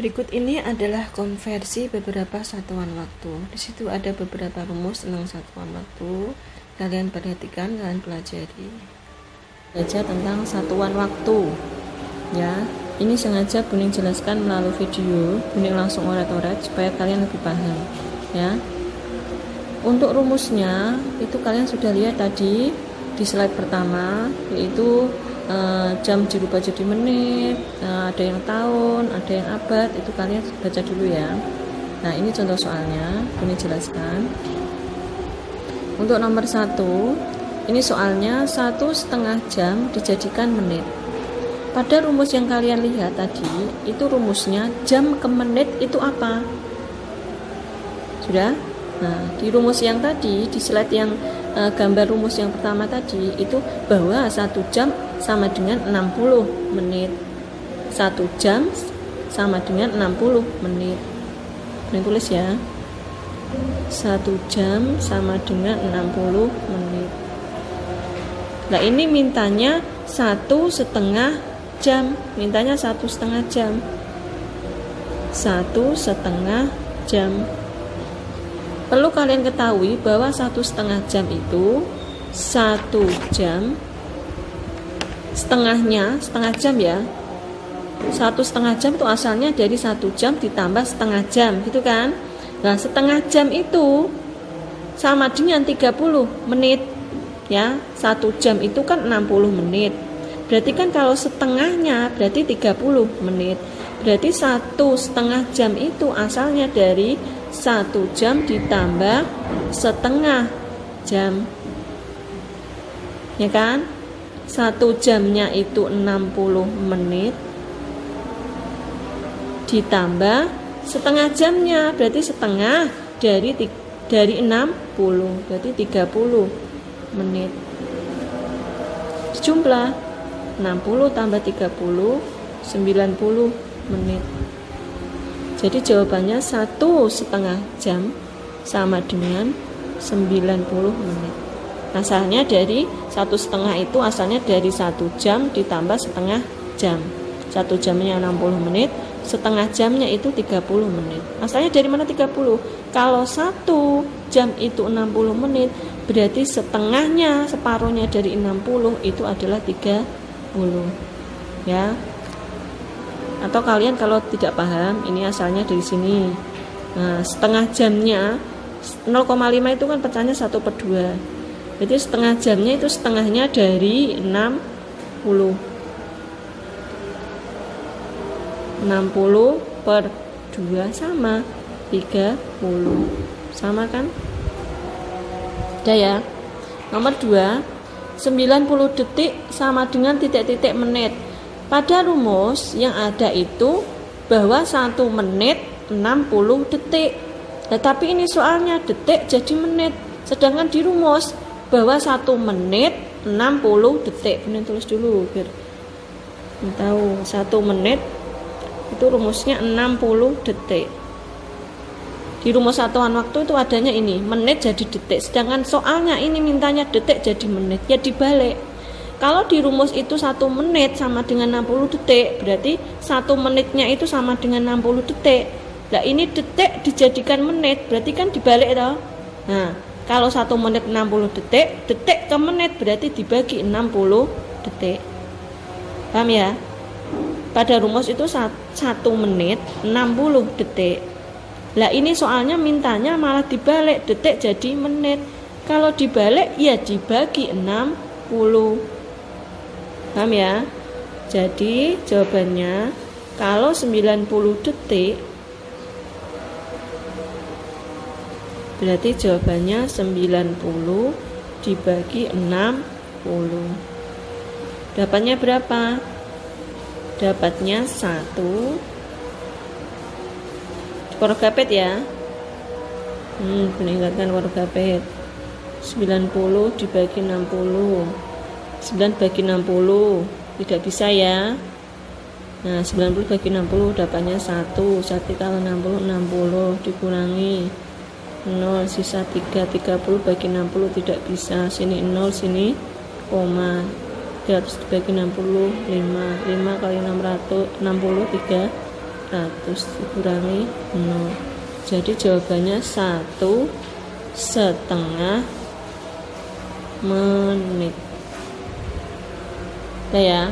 Berikut ini adalah konversi beberapa satuan waktu. Di situ ada beberapa rumus tentang satuan waktu. Kalian perhatikan, kalian pelajari. Belajar tentang satuan waktu. Ya, ini sengaja Buning jelaskan melalui video. Buning langsung oret-oret supaya kalian lebih paham. Ya. Untuk rumusnya itu kalian sudah lihat tadi di slide pertama, yaitu jam dirubah jadi menit, ada yang tahun, ada yang abad, itu kalian baca dulu ya. Nah, ini contoh soalnya, ini jelaskan. Untuk nomor 1, ini soalnya 1,5 jam dijadikan menit. Pada rumus yang kalian lihat tadi, itu rumusnya jam ke menit itu apa? Sudah? Nah, di rumus yang tadi, di slide yang gambar rumus yang pertama tadi, itu bahwa 1 jam sama dengan 60 menit. 1 jam sama dengan 60 menit. Ini tulis ya. 1 jam sama dengan 60 menit. Nah, ini mintanya 1,5 jam. Mintanya 1,5 jam. 1,5 jam. Perlu kalian ketahui bahwa 1,5 jam itu 1 jam setengahnya, setengah jam ya. 1,5 jam itu asalnya dari 1 jam ditambah setengah jam, gitu kan? Nah, setengah jam itu sama dengan 30 menit ya. 1 jam itu kan 60 menit. Berarti kan kalau setengahnya berarti 30 menit. Berarti 1,5 jam itu asalnya dari 1 jam ditambah setengah jam. Ya kan? 1 jamnya itu 60 menit ditambah setengah jamnya, berarti setengah dari 60, berarti 30 menit. Jumlah 60 tambah 30 90 menit. Jadi jawabannya 1,5 jam sama dengan 90 menit. Asalnya dari 1,5 itu asalnya dari 1 jam ditambah setengah jam. 1 jamnya 60 menit, setengah jamnya itu 30 menit. Asalnya dari mana 30? Kalau 1 jam itu 60 menit, berarti setengahnya, separuhnya dari 60 itu adalah 30. Ya. Atau kalian kalau tidak paham, ini asalnya dari sini. Nah, setengah jamnya 0,5 itu kan pecahnya 1/2. Jadi setengah jamnya itu setengahnya dari 60. 60 per 2 sama 30. Sama kan? Udah ya. Nomor 2, 90 detik sama dengan titik-titik menit. Pada rumus yang ada itu bahwa 1 menit 60 detik. Tetapi ini soalnya detik jadi menit. Sedangkan di rumus bahwa 1 menit 60 detik. Ini tulis dulu biar tahu. 1 menit itu rumusnya 60 detik. Di rumus satuan waktu itu adanya ini, menit jadi detik. Sedangkan soalnya ini mintanya detik jadi menit. Ya dibalik. Kalau di rumus itu 1 menit sama dengan 60 detik, berarti 1 menitnya itu sama dengan 60 detik. Nah, ini detik dijadikan menit, berarti kan dibalik toh. Nah, kalau 1 menit 60 detik, detik ke menit berarti dibagi 60 detik. Paham ya? Pada rumus itu 1 menit 60 detik. Lah ini soalnya mintanya malah dibalik, detik jadi menit. Kalau dibalik ya dibagi 60. Paham ya? Jadi jawabannya kalau 90 detik berarti jawabannya 90 dibagi 60. Dapatnya berapa? Dapatnya 1. Korgapet ya. Peningkatan korgapet. 90 dibagi 60. 9 bagi 60. Tidak bisa ya. Nah, 90 bagi 60 dapatnya 1. 1 kalau 60 dikurangi 0 sisa 3. 30 bagi 60 tidak bisa. Sini 0, sini koma. 300 dibagi 60 5 kali 60 3 dikurangi 0. Jadi jawabannya 1,5 menit. Nah ya,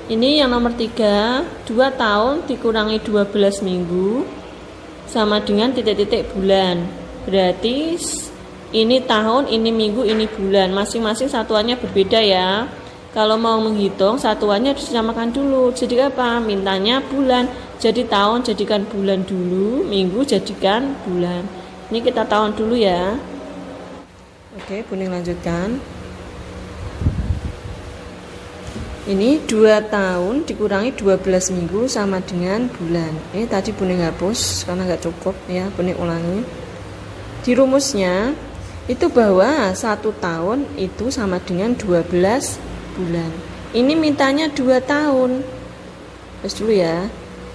ini yang nomor 3, 2 tahun dikurangi 12 minggu sama dengan titik-titik bulan. Berarti ini tahun, ini minggu, ini bulan. Masing-masing satuannya berbeda ya. Kalau mau menghitung satuannya harus disamakan dulu. Jadi apa? Mintanya bulan. Jadi tahun jadikan bulan dulu, minggu jadikan bulan. Ini kita tahun dulu ya. Oke, Buning lanjutkan. Ini 2 tahun dikurangi 12 minggu sama dengan bulan. Ini tadi Buning hapus karena nggak cukup ya, Buning ulangi. Di rumusnya itu bahwa 1 tahun itu sama dengan 12 bulan. Ini mintanya 2 tahun. Terus dulu ya.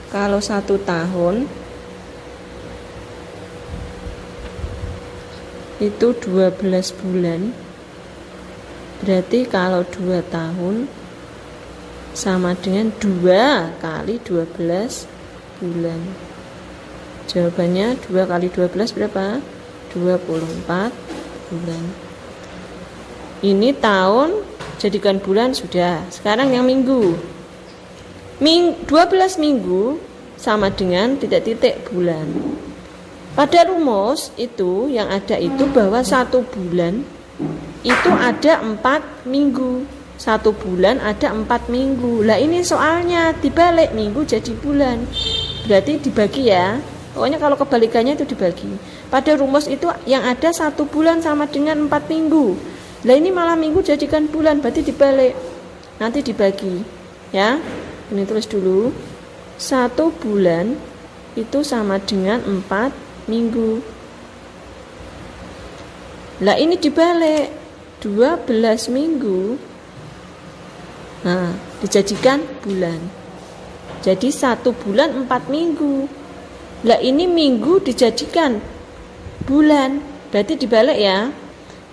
Kalau 1 tahun itu 12 bulan. Berarti kalau 2 tahun sama dengan 2 kali 12 bulan. Jawabannya 2 kali 12 berapa? 24 bulan. Ini tahun jadikan bulan sudah. Sekarang yang minggu. 12 minggu sama dengan titik-titik bulan. Pada rumus itu yang ada itu bahwa 1 bulan itu ada 4 minggu. 1 bulan ada 4 minggu. Lah ini soalnya dibalik, minggu jadi bulan. Berarti dibagi ya. Pokoknya kalau kebalikannya itu dibagi. Pada rumus itu yang ada 1 bulan sama dengan 4 minggu. Lah ini malah minggu jadikan bulan, berarti dibalik. Nanti dibagi. Ya. Ini tulis dulu. 1 bulan itu sama dengan 4 minggu. Lah ini dibalik. 12 minggu. Nah, dijadikan bulan. Jadi 1 bulan 4 minggu. Lah ini minggu dijadikan bulan. Berarti dibalik ya.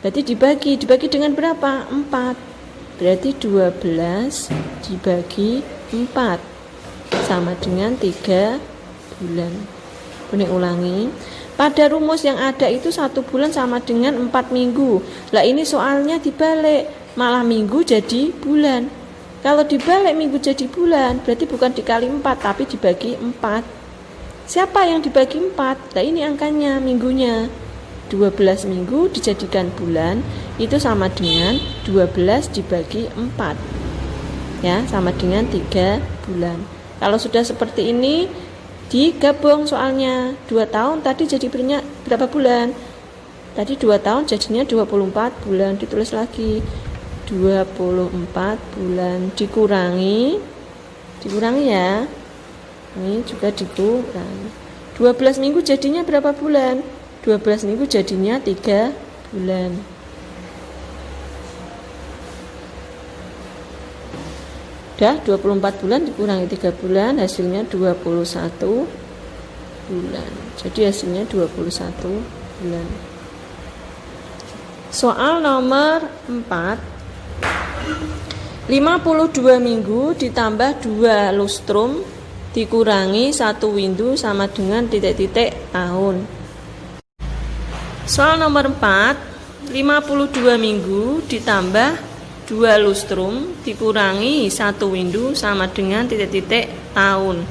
Berarti dibagi dengan berapa? 4. Berarti 12 dibagi 4 sama dengan 3 bulan. Buning ulangi. Pada rumus yang ada itu 1 bulan sama dengan 4 minggu. Lah ini soalnya dibalik. Malah minggu jadi bulan. Kalau dibalik minggu jadi bulan, berarti bukan dikali 4 tapi dibagi 4. Siapa yang dibagi 4? Nah ini angkanya, minggunya. 12 minggu dijadikan bulan itu sama dengan 12 dibagi 4. Ya, sama dengan 3 bulan. Kalau sudah seperti ini digabung soalnya. 2 tahun tadi jadi berapa bulan? Tadi 2 tahun jadinya 24 bulan. Ditulis lagi 24 bulan dikurangi ya. Ini juga dikurangi. 12 minggu jadinya berapa bulan? 12 minggu jadinya 3 bulan. Udah 24 bulan dikurangi 3 bulan, hasilnya 21 bulan. Jadi hasilnya 21 bulan. Soal nomor 4. 52 minggu ditambah 2 lustrum dikurangi 1 windu sama dengan titik-titik tahun. Soal nomor 4, 52 minggu ditambah 2 lustrum dikurangi 1 windu sama dengan titik-titik tahun.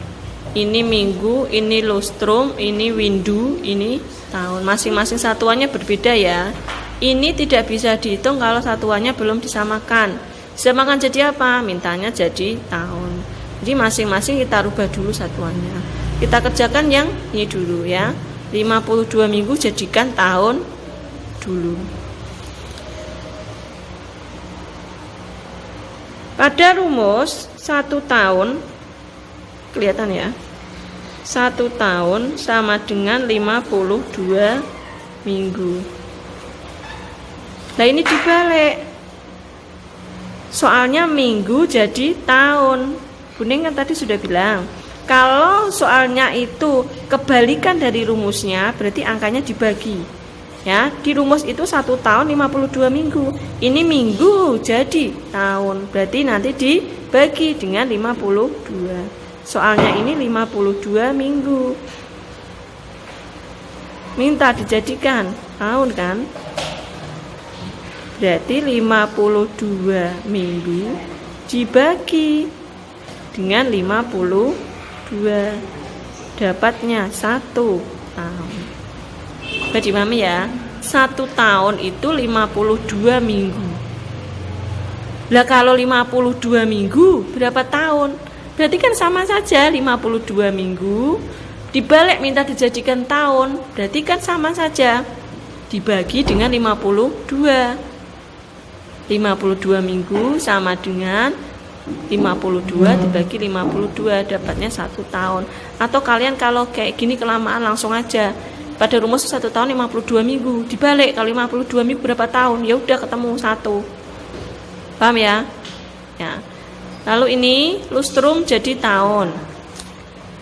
Ini minggu, ini lustrum, ini windu, ini tahun. Masing-masing satuannya berbeda ya. Ini tidak bisa dihitung kalau satuannya belum disamakan. Disamakan jadi apa? Mintanya jadi tahun. Jadi masing-masing kita rubah dulu satuannya. Kita kerjakan yang ini dulu ya. 52 minggu jadikan tahun dulu. Pada rumus 1 tahun, kelihatan ya, 1 tahun sama dengan 52 minggu. Nah ini dibalik. Soalnya minggu jadi tahun. Buning kan tadi sudah bilang, kalau soalnya itu kebalikan dari rumusnya, berarti angkanya dibagi. Ya, di rumus itu 1 tahun 52 minggu. Ini minggu jadi tahun. Berarti nanti dibagi dengan 52. Soalnya ini 52 minggu. Minta dijadikan tahun kan? Berarti 52 minggu dibagi dengan 52, dapatnya 1 tahun. Jadi mami ya, 1 tahun itu 52 minggu. Lah kalau 52 minggu berapa tahun? Berarti kan sama saja, 52 minggu dibalik minta dijadikan tahun, berarti kan sama saja, dibagi dengan 52. 52 minggu sama dengan 52 dibagi 52, dapatnya 1 tahun. Atau kalian kalau kayak gini kelamaan langsung aja, pada rumus 1 tahun 52 minggu dibalik, kalau 52 minggu berapa tahun, ya udah ketemu 1. Paham ya? Ya. Lalu ini lustrum jadi tahun.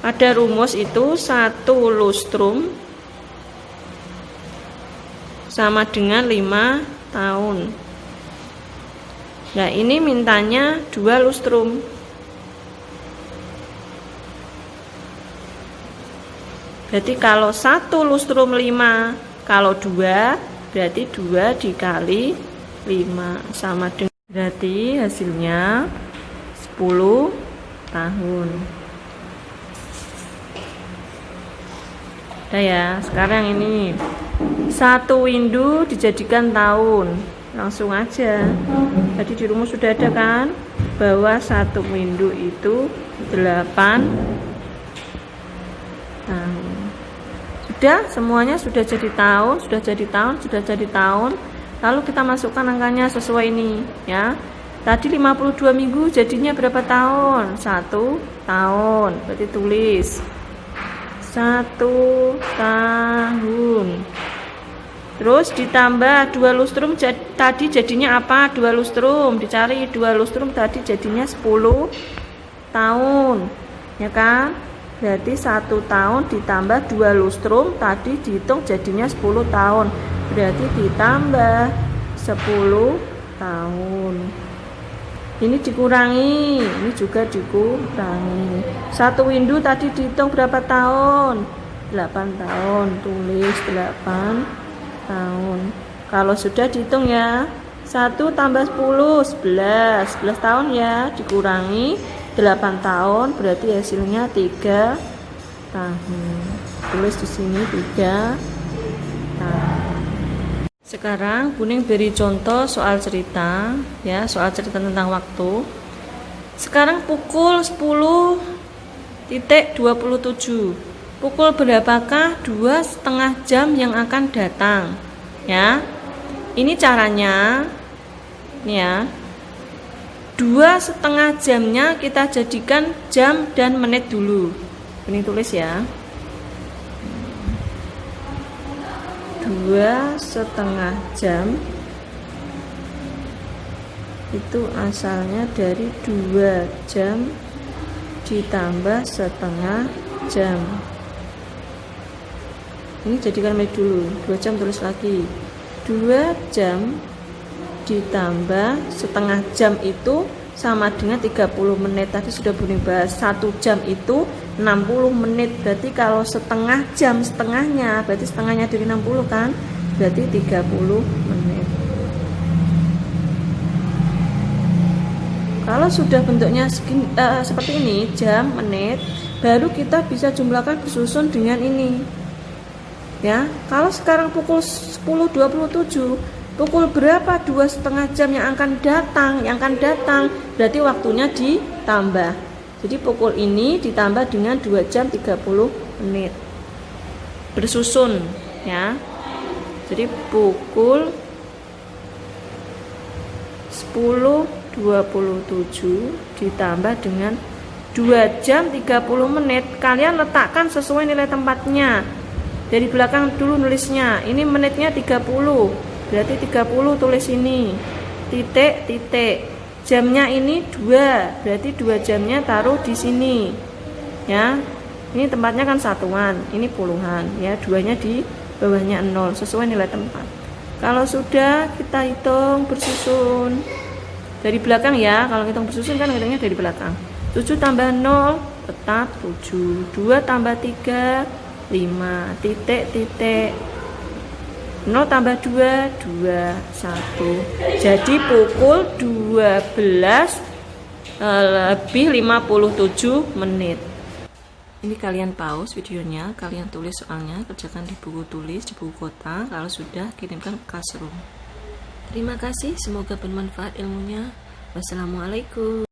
Pada rumus itu 1 lustrum sama dengan 5 tahun. Nah ini mintanya 2 lustrum. Berarti kalau 1 lustrum 5, kalau 2 berarti 2 dikali 5 sama dengan, berarti hasilnya 10 tahun. Nah ya, sekarang ini 1 windu dijadikan tahun. Langsung aja. Tadi di rumus sudah ada kan, bahwa 1 windu itu 8 tahun. Sudah, semuanya sudah jadi tahun, sudah jadi tahun, sudah jadi tahun. Lalu kita masukkan angkanya sesuai ini ya. Tadi 52 minggu jadinya berapa tahun? 1 tahun. Berarti tulis 1 tahun. Terus ditambah 2 lustrum tadi jadinya apa? 2 lustrum, dicari 2 lustrum tadi jadinya 10 tahun. Ya kan? Berarti 1 tahun ditambah 2 lustrum tadi dihitung jadinya 10 tahun. Berarti ditambah 10 tahun. Ini dikurangi, ini juga dikurangi. 1 windu tadi dihitung berapa tahun? 8 tahun. Tulis 8 tahun. Kalau sudah dihitung ya, 1 tambah 10, 11 tahun ya, dikurangi 8 tahun, berarti hasilnya 3 tahun. Tulis di sini 3 tahun. Sekarang Buning beri contoh soal cerita ya, soal cerita tentang waktu. Sekarang pukul 10.27. Pukul berapakah 2,5 jam yang akan datang? Ya. Ini caranya. Ini ya. 2,5 jamnya kita jadikan jam dan menit dulu. Ini tulis ya. 2,5 jam itu asalnya dari 2 jam ditambah setengah jam. Ini jadikan menit dulu. 2 jam tulis lagi. 2 jam ditambah setengah jam itu sama dengan 30 menit. Tadi sudah Buning bahas, 1 jam itu 60 menit. Berarti kalau setengah jam, setengahnya berarti setengahnya dari 60 kan, berarti 30 menit. Kalau sudah bentuknya seperti ini, jam, menit, baru kita bisa jumlahkan bersusun dengan ini ya. Kalau sekarang pukul 10.27, pukul berapa 2,5 jam yang akan datang? Berarti waktunya ditambah. Jadi pukul ini ditambah dengan 2 jam 30 menit. Bersusun ya. Jadi pukul 10.27 ditambah dengan 2 jam 30 menit. Kalian letakkan sesuai nilai tempatnya. Dari belakang dulu nulisnya. Ini menitnya 30. Berarti 30 tulis ini. Titik. Jamnya ini 2. Berarti 2 jamnya taruh di sini. Ya. Ini tempatnya kan satuan, ini puluhan ya. 2-nya di bawahnya 0 sesuai nilai tempat. Kalau sudah kita hitung bersusun. Dari belakang ya. Kalau hitung bersusun kan hitungnya dari belakang. 7 tambah 0 tetap 7. 2 tambah 3 5 titik titik 0 tambah 2 2 1. Jadi pukul 12 lebih 57 menit. Ini kalian pause videonya, kalian tulis soalnya, kerjakan di buku tulis, di buku kotak. Kalau sudah, kirimkan ke classroom. Terima kasih, semoga bermanfaat ilmunya. Wassalamualaikum.